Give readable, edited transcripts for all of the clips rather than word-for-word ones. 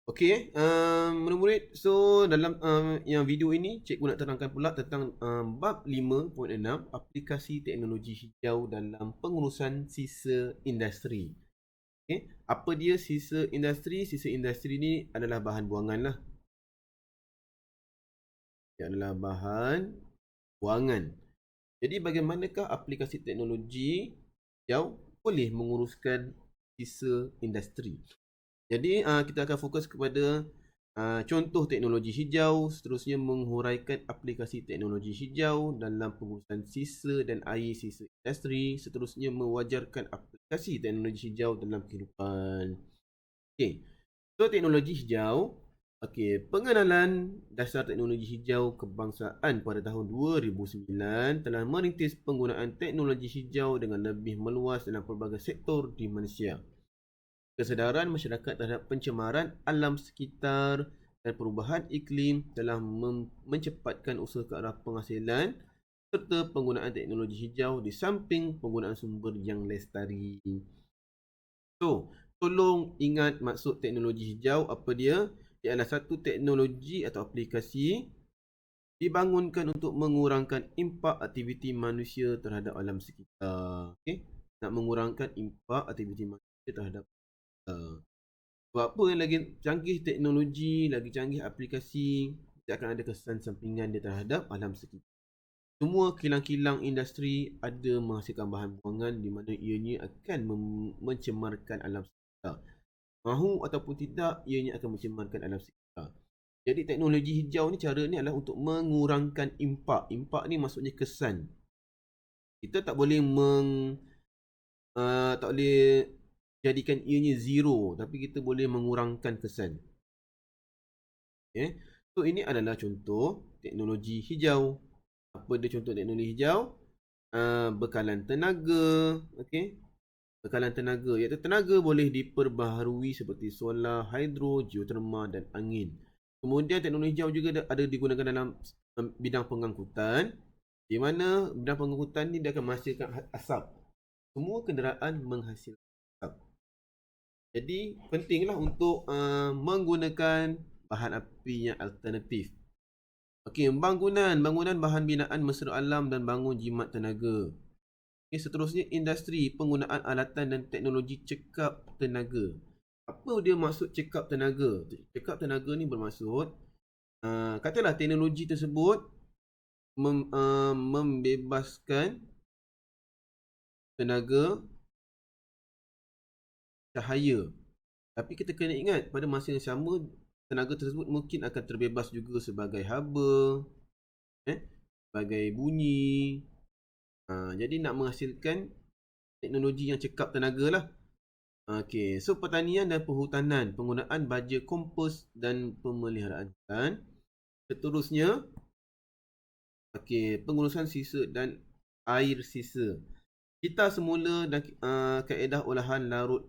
Okey, murid-murid, so dalam yang video ini cikgu nak terangkan pula tentang bab 5.6 aplikasi teknologi hijau dalam pengurusan sisa industri. Okey, apa dia sisa industri? Sisa industri ni adalah bahan buangan lah. Dia adalah bahan buangan. Jadi bagaimanakah aplikasi teknologi hijau boleh menguruskan sisa industri? Jadi kita akan fokus kepada contoh teknologi hijau, seterusnya menghuraikan aplikasi teknologi hijau dalam pengurusan sisa dan air sisa industri, seterusnya mewajarkan aplikasi teknologi hijau dalam kehidupan. Okey. So teknologi hijau, okey, pengenalan dasar teknologi hijau kebangsaan pada tahun 2009 telah merintis penggunaan teknologi hijau dengan lebih meluas dalam pelbagai sektor di Malaysia. Kesedaran masyarakat terhadap pencemaran alam sekitar dan perubahan iklim telah mencepatkan usaha ke arah penghasilan serta penggunaan teknologi hijau di samping penggunaan sumber yang lestari. So, tolong ingat maksud teknologi hijau apa dia? Ia adalah satu teknologi atau aplikasi dibangunkan untuk mengurangkan impak aktiviti manusia terhadap alam sekitar. Okay? Nak mengurangkan impak aktiviti manusia terhadap sebab apa yang lagi canggih teknologi, lagi canggih aplikasi, dia akan ada kesan sampingan dia terhadap alam sekitar. Semua kilang-kilang industri ada menghasilkan bahan buangan di mana ianya akan mencemarkan alam sekitar. Mahu ataupun tidak, ianya akan mencemarkan alam sekitar. Jadi teknologi hijau ni, cara ni adalah untuk mengurangkan impak. Impak ni maksudnya kesan. Kita tak boleh tak boleh jadikan ianya zero, tapi kita boleh mengurangkan kesan. Okay. So ini adalah contoh teknologi hijau. Apa dia contoh teknologi hijau? Bekalan tenaga, okey. Bekalan tenaga, iaitu tenaga boleh diperbaharui seperti solar, hidro, geoterma dan angin. Kemudian teknologi hijau juga ada digunakan dalam bidang pengangkutan, di mana bidang pengangkutan ni dia akan menghasilkan asap. Semua kenderaan menghasilkan asap. Jadi pentinglah untuk menggunakan bahan api yang alternatif. Okey, bangunan bahan binaan mesra alam dan bangun jimat tenaga. Okey, seterusnya industri penggunaan alatan dan teknologi cekap tenaga. Apa dia maksud cekap tenaga? Cekap tenaga ni bermaksud katalah teknologi tersebut membebaskan tenaga cahaya. Tapi kita kena ingat pada masa yang sama tenaga tersebut mungkin akan terbebas juga sebagai haba, sebagai bunyi. Jadi nak menghasilkan teknologi yang cekap tenaga lah. Okey, so pertanian dan perhutanan, penggunaan baja kompos dan pemeliharaan hutan. Seterusnya, okey, pengurusan sisa dan air sisa. Kita semula dan kaedah olahan larut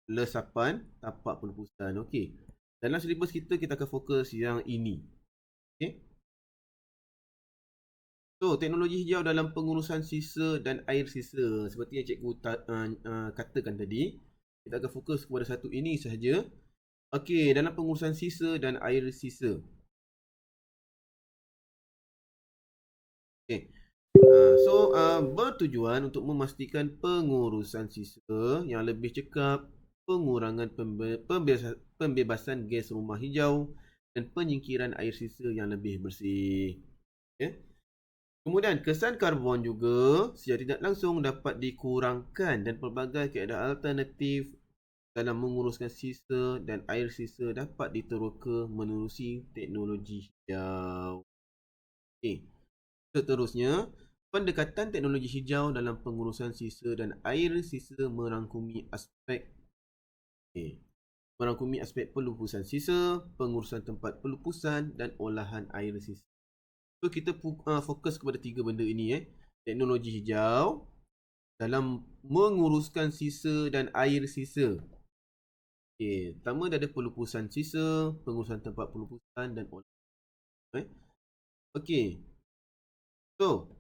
lesapan tapak pelupusan. Okey. Dalam silibus kita akan fokus yang ini. Okey. So, teknologi hijau dalam pengurusan sisa dan air sisa. Seperti yang cikgu katakan tadi, kita akan fokus kepada satu ini sahaja. Okey, dalam pengurusan sisa dan air sisa. Okey. So, bertujuan untuk memastikan pengurusan sisa yang lebih cekap, pengurangan pembebasan gas rumah hijau dan penyingkiran air sisa yang lebih bersih. Okay. Kemudian kesan karbon juga secara tidak langsung dapat dikurangkan dan pelbagai kaedah alternatif dalam menguruskan sisa dan air sisa dapat diteroka menerusi teknologi hijau. Okay. Seterusnya, pendekatan teknologi hijau dalam pengurusan sisa dan air sisa merangkumi aspek pelupusan sisa, pengurusan tempat pelupusan dan olahan air sisa. So kita fokus kepada tiga benda ini teknologi hijau dalam menguruskan sisa dan air sisa. Okey, pertama dia ada pelupusan sisa, pengurusan tempat pelupusan dan olahan. Okey. So,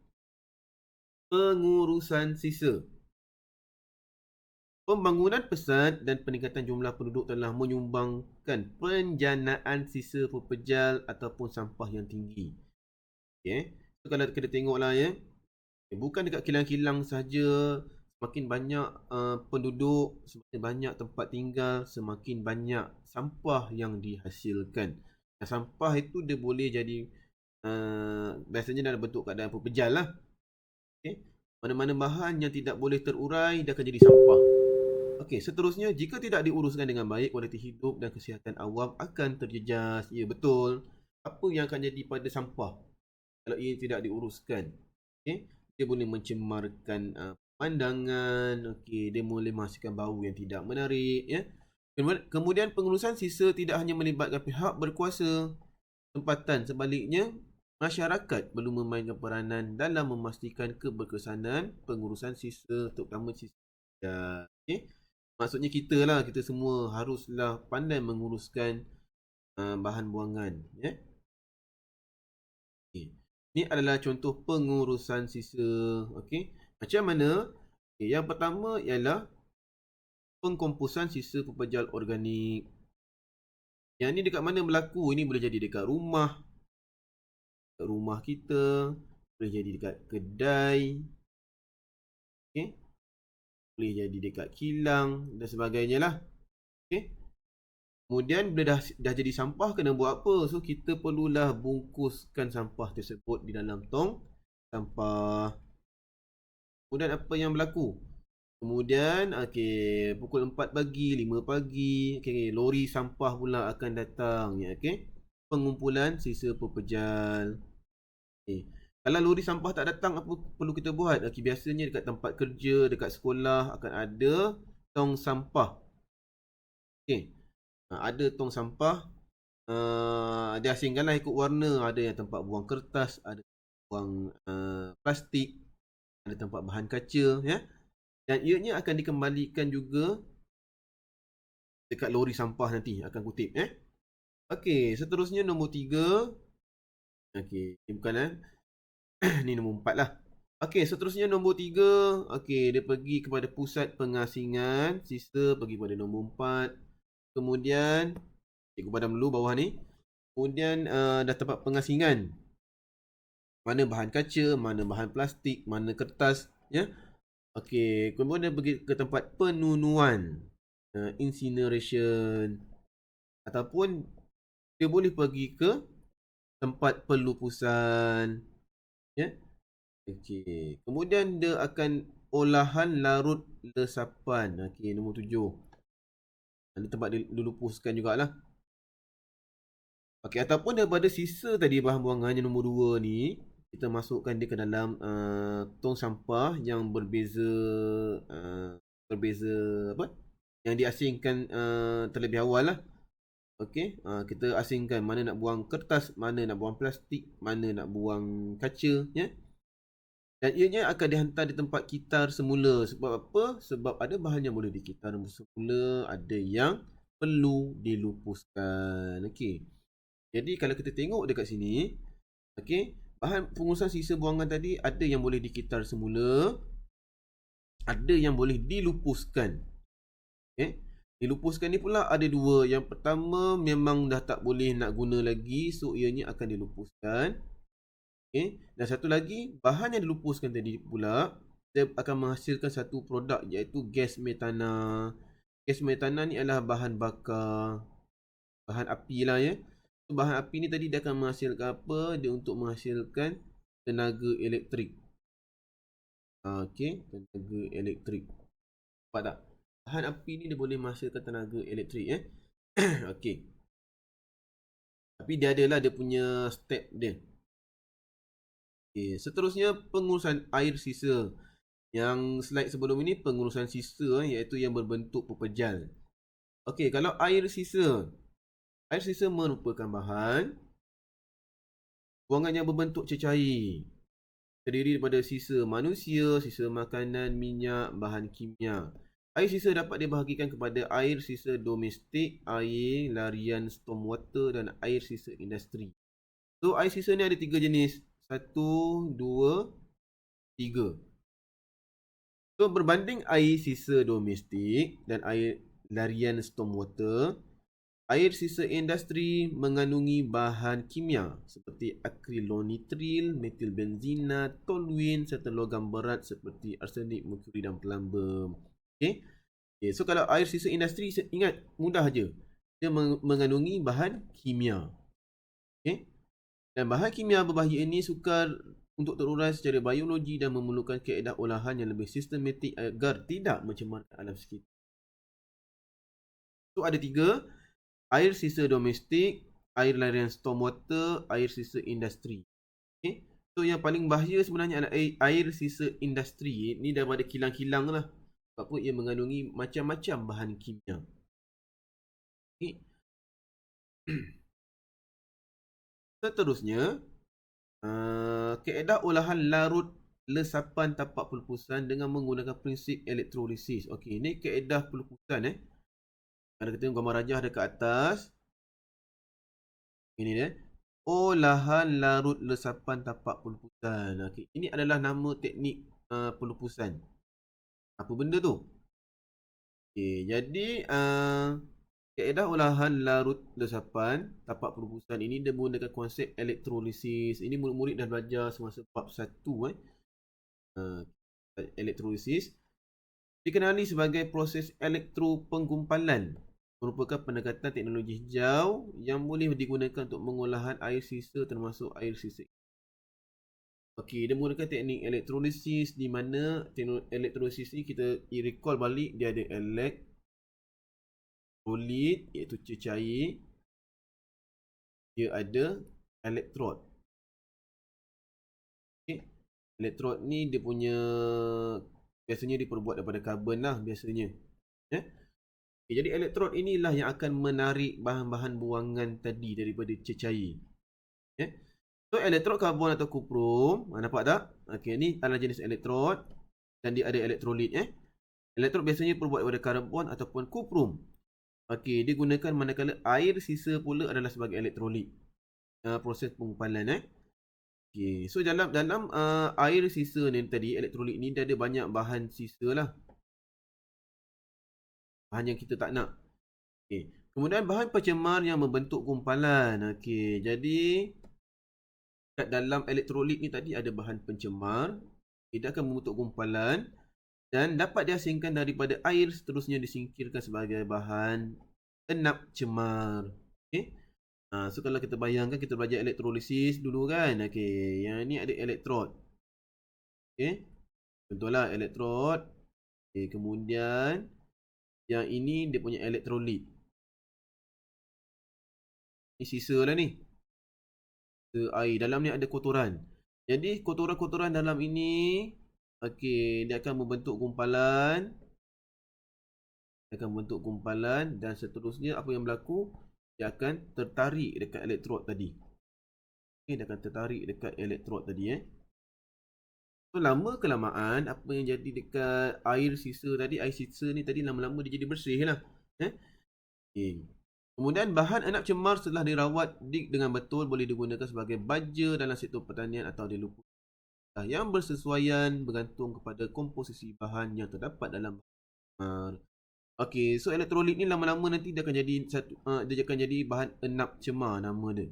pengurusan sisa. Pembangunan pesat dan peningkatan jumlah penduduk telah menyumbangkan penjanaan sisa pepejal ataupun sampah yang tinggi. Okay. So, kalau kita tengoklah ya, bukan dekat kilang-kilang saja, semakin banyak penduduk, semakin banyak tempat tinggal, semakin banyak sampah yang dihasilkan. Dan sampah itu dia boleh jadi biasanya dalam bentuk keadaan pepejal lah. Okay. Mana-mana bahan yang tidak boleh terurai dia akan jadi sampah. Okey, seterusnya jika tidak diuruskan dengan baik, kualiti hidup dan kesihatan awam akan terjejas. Ya, betul. Apa yang akan jadi pada sampah kalau ia tidak diuruskan? Okey, dia boleh mencemarkan pandangan, okey, dia boleh menghasilkan bau yang tidak menarik, ya. Kemudian pengurusan sisa tidak hanya melibatkan pihak berkuasa tempatan, sebaliknya masyarakat perlu memainkan peranan dalam memastikan keberkesanan pengurusan sisa, terutama sisa. Okey. Maksudnya kita lah, kita semua haruslah pandai menguruskan bahan buangan, ya. Okay. Ini adalah contoh pengurusan sisa, okey. Macam mana? Okay, yang pertama ialah pengkomposan sisa pepejal organik. Yang ni dekat mana berlaku? Ini boleh jadi dekat rumah kita, boleh jadi dekat kedai, okey. Boleh jadi dekat kilang dan sebagainya lah. Okey. Kemudian bila dah jadi sampah kena buat apa? So kita perlulah bungkuskan sampah tersebut di dalam tong sampah. Kemudian apa yang berlaku? Kemudian pukul 4 pagi, 5 pagi, lori sampah pula akan datang, ya, okey. Pengumpulan sisa pepejal. Okey. Kalau lori sampah tak datang, apa perlu kita buat? Okey, biasanya dekat tempat kerja, dekat sekolah akan ada tong sampah. Okey. Ada tong sampah, dia asingkanlah ikut warna. Ada yang tempat buang kertas, ada buang plastik, ada tempat bahan kaca, ya. Dan ianya akan dikembalikan juga dekat lori sampah nanti, akan kutip, Okey, seterusnya nombor 3. Okey, ni bukan ni nombor 4 lah. Okey, seterusnya nombor 3. Okey, dia pergi kepada pusat pengasingan, sisa pergi pada nombor 4. Kemudian cikgu padam dulu bawah ni. Kemudian dah tempat pengasingan. Mana bahan kaca, mana bahan plastik, mana kertas, ya. Okey, kemudian dia pergi ke tempat penunuan, incineration, ataupun dia boleh pergi ke tempat pelupusan, ya. Okey, kemudian dia akan olahan larut lesapan. Okey, nombor 7. Ini tempat dia lupuskan jugalah. Okey, ataupun daripada sisa tadi bahan buangan yang nombor 2 ni, kita masukkan dia ke dalam tong sampah yang berbeza apa? Yang diasingkan terlebih awal lah. Okey, kita asingkan mana nak buang kertas, mana nak buang plastik, mana nak buang kaca, ya. Dan ianya akan dihantar di tempat kitar semula. Sebab apa? Sebab ada bahan yang boleh dikitar semula, ada yang perlu dilupuskan. Okey. Jadi kalau kita tengok dekat sini, okey, bahan pengurusan sisa buangan tadi ada yang boleh dikitar semula, ada yang boleh dilupuskan. Okey. Dilupuskan ni pula ada dua. Yang pertama memang dah tak boleh nak guna lagi, so ianya akan dilupuskan. Okay. Dan satu lagi, bahan yang dilupuskan tadi pula, dia akan menghasilkan satu produk iaitu gas metana. Gas metana ni adalah bahan bakar, bahan api lah, ya. So, bahan api ni tadi dia akan menghasilkan apa? Dia untuk menghasilkan tenaga elektrik. Okey, tenaga elektrik. Nampak tak? Bahan api ni dia boleh menghasilkan tenaga elektrik, ya. Okey. Tapi dia adalah dia punya step dia. Okay. Seterusnya pengurusan air sisa. Yang slide sebelum ini pengurusan sisa iaitu yang berbentuk pepejal. Okey, kalau air sisa merupakan bahan buangan yang berbentuk cecair. Terdiri daripada sisa manusia, sisa makanan, minyak, bahan kimia. Air sisa dapat dibahagikan kepada air sisa domestik, air larian stormwater dan air sisa industri. So air sisa ni ada 3 jenis. 1, 2, 3. So berbanding air sisa domestik dan air larian stormwater, air sisa industri mengandungi bahan kimia seperti akrilonitril, metilbenzina, toluene serta logam berat seperti arsenik, merkuri dan pelamba. Okey. Okay, so kalau air sisa industri, ingat mudah aja. Dia mengandungi bahan kimia. Okay. Dan bahan kimia berbahaya ini sukar untuk terurai secara biologi dan memerlukan kaedah olahan yang lebih sistematik agar tidak mencemarkan alam sekitar. So ada 3, air sisa domestik, air larian stormwater, air sisa industri. Okay. So yang paling bahaya sebenarnya adalah air sisa industri. Ini daripada kilang-kilang lah. Sebab apa? Ia mengandungi macam-macam bahan kimia. Okay. Seterusnya, kaedah olahan larut lesapan tapak pelupusan dengan menggunakan prinsip elektrolisis. Okey, ini kaedah pelupusan Ada kita tengok gambar rajah dekat atas. Ini dia. Olahan larut lesapan tapak pelupusan. Okey, ini adalah nama teknik pelupusan. Apa benda tu? Okey, jadi kaedah olahan larut lesapan tapak pelupusan ini dia menggunakan konsep elektrolisis. Ini murid-murid dah belajar semasa bab 1 elektrolisis. Dikenali sebagai proses elektropenggumpalan, merupakan pendekatan teknologi hijau yang boleh digunakan untuk pengolahan air sisa termasuk air sisa. Okey, dia menggunakan teknik elektrolisis di mana elektrolisis ni kita recall balik, dia ada elektrolit iaitu cecair, dia ada elektrod. Okey, elektrod ni dia punya biasanya diperbuat daripada karbon lah biasanya. Okay, jadi elektrod inilah yang akan menarik bahan-bahan buangan tadi daripada cecair. Okay. So elektrod karbon atau kuprum, nampak tak? Okay, ni adalah jenis elektrod dan dia ada elektrolit. Elektrod biasanya diperbuat daripada karbon ataupun kuprum. Okay, digunakan manakala air sisa pula adalah sebagai elektrolit. Proses penggumpalan. Okay, so dalam air sisa ni tadi, elektrolit ni dia ada banyak bahan sisa lah. Bahan yang kita tak nak. Okay. Kemudian bahan pencemar yang membentuk gumpalan. Okey, jadi kat dalam elektrolit ni tadi ada bahan pencemar. Dia akan membentuk gumpalan dan dapat diasingkan daripada air, seterusnya disingkirkan sebagai bahan enap cemar. Okey. So kalau kita bayangkan kita belajar elektrolisis dulu kan. Okey, yang ni ada elektrod. Okey. Contohlah elektrod. Okey, kemudian yang ini dia punya elektrolit. Ni sisa lah ni. Air dalam ni ada kotoran. Jadi kotoran-kotoran dalam ini, okey, dia akan membentuk gumpalan. Dan seterusnya apa yang berlaku? Dia akan tertarik dekat elektrod tadi. Okey, dia akan tertarik dekat elektrod tadi So lama kelamaan apa yang jadi dekat air sisa ni tadi lama-lama dia jadi bersih lah. Okey. Kemudian bahan enap cemar setelah dirawat dengan betul boleh digunakan sebagai baja dalam sektor pertanian atau di lupus yang bersesuaian bergantung kepada komposisi bahan yang terdapat dalam cemar. Okey, so elektrolit ni lama-lama nanti dia akan jadi bahan enap cemar nama dia.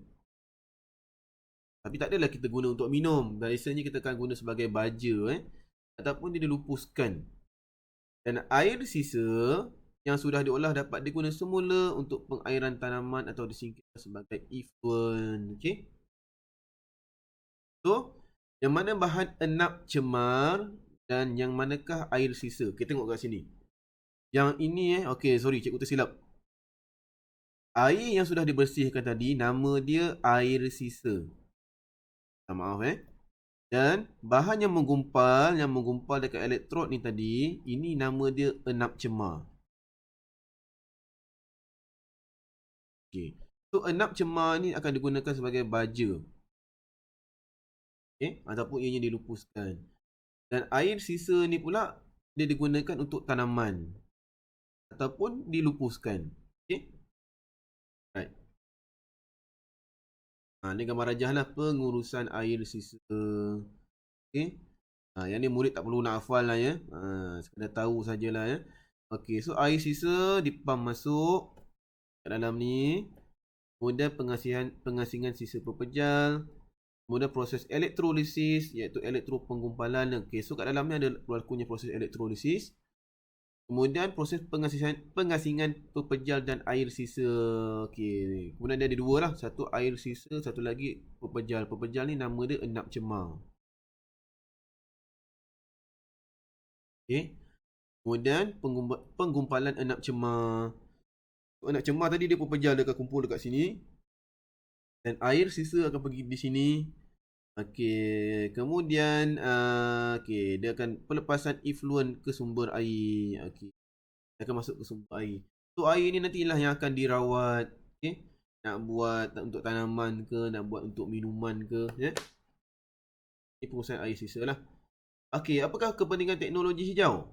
Tapi tak adalah kita guna untuk minum. Biasanya kita akan guna sebagai baja ataupun dia dilupuskan. Dan air sisa yang sudah diolah dapat digunakan semula untuk pengairan tanaman atau disingkirkan sebagai effluent. Okey. So, yang mana bahan enap cemar dan yang manakah air sisa? Kita tengok kat sini. Yang ini okey, sorry cikgu tersilap. Air yang sudah dibersihkan tadi nama dia air sisa. Maaf Dan bahan yang menggumpal dekat elektrod ni tadi, ini nama dia enap cemar. Okay. So enap cemar ni akan digunakan sebagai baja. Ataupun ianya dilupuskan. Dan air sisa ni pula dia digunakan untuk tanaman ataupun dilupuskan. Okay. Right. Ni gambar rajah lah pengurusan air sisa. Okay. Yang ni murid tak perlu nak hafal lah ya. Sekadar tahu sajalah ya. Okey, so air sisa dipam masuk kat dalam ni. Kemudian pengasingan sisa pepejal. Kemudian proses elektrolisis iaitu elektropenggumpalan. Okey, so kat dalam ni ada berlakunya proses elektrolisis. Kemudian proses pengasingan pepejal dan air sisa. Okey, kemudian dia ada dua lah. Satu air sisa, satu lagi pepejal. Pepejal ni nama dia enap cemar. Okey. Kemudian penggumpalan enap cemar. Enap cemar tadi dia pepejal dia akan kumpul dekat sini. Dan air sisa akan pergi di sini. Okey, kemudian okey, dia akan pelepasan efluent ke sumber air. Okey. Dia akan masuk ke sumber air. So air ni nantilah yang akan dirawat. Okey. Nak buat untuk tanaman ke, nak buat untuk minuman ke, ya. Ini pengurusan air sisa lah. Okey, apakah kepentingan teknologi hijau?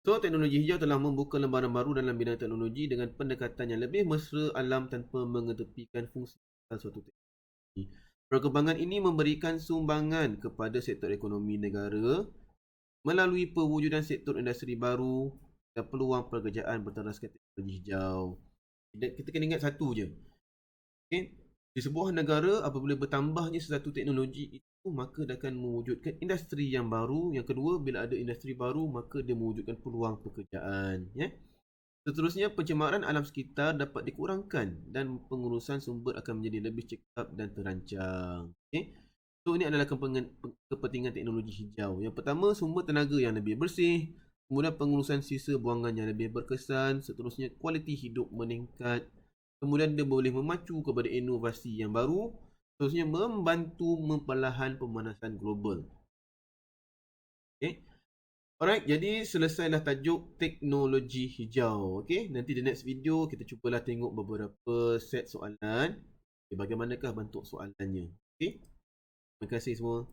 So, teknologi hijau telah membuka lembaran baru dalam bidang teknologi dengan pendekatan yang lebih mesra alam tanpa mengetepikan fungsi suatu teknologi. Perkembangan ini memberikan sumbangan kepada sektor ekonomi negara melalui pewujudan sektor industri baru dan peluang pekerjaan berteraskan teknologi hijau. Kita kena ingat satu je. Okay? Di sebuah negara, apabila bertambahnya sesuatu teknologi itu, maka dia akan mewujudkan industri yang baru. Yang kedua, bila ada industri baru, maka dia mewujudkan peluang pekerjaan. Ya? Seterusnya, pencemaran alam sekitar dapat dikurangkan dan pengurusan sumber akan menjadi lebih cekap dan terancang. Okay? So, ini adalah kepentingan teknologi hijau. Yang pertama, sumber tenaga yang lebih bersih. Kemudian, pengurusan sisa buangan yang lebih berkesan. Seterusnya, kualiti hidup meningkat. Kemudian dia boleh memacu kepada inovasi yang baru. Seterusnya membantu memperlahan pemanasan global. Okay. Alright, jadi selesailah tajuk teknologi hijau. Okay, nanti di next video kita cubalah tengok beberapa set soalan. Okay, bagaimanakah bentuk soalannya. Okay, terima kasih semua.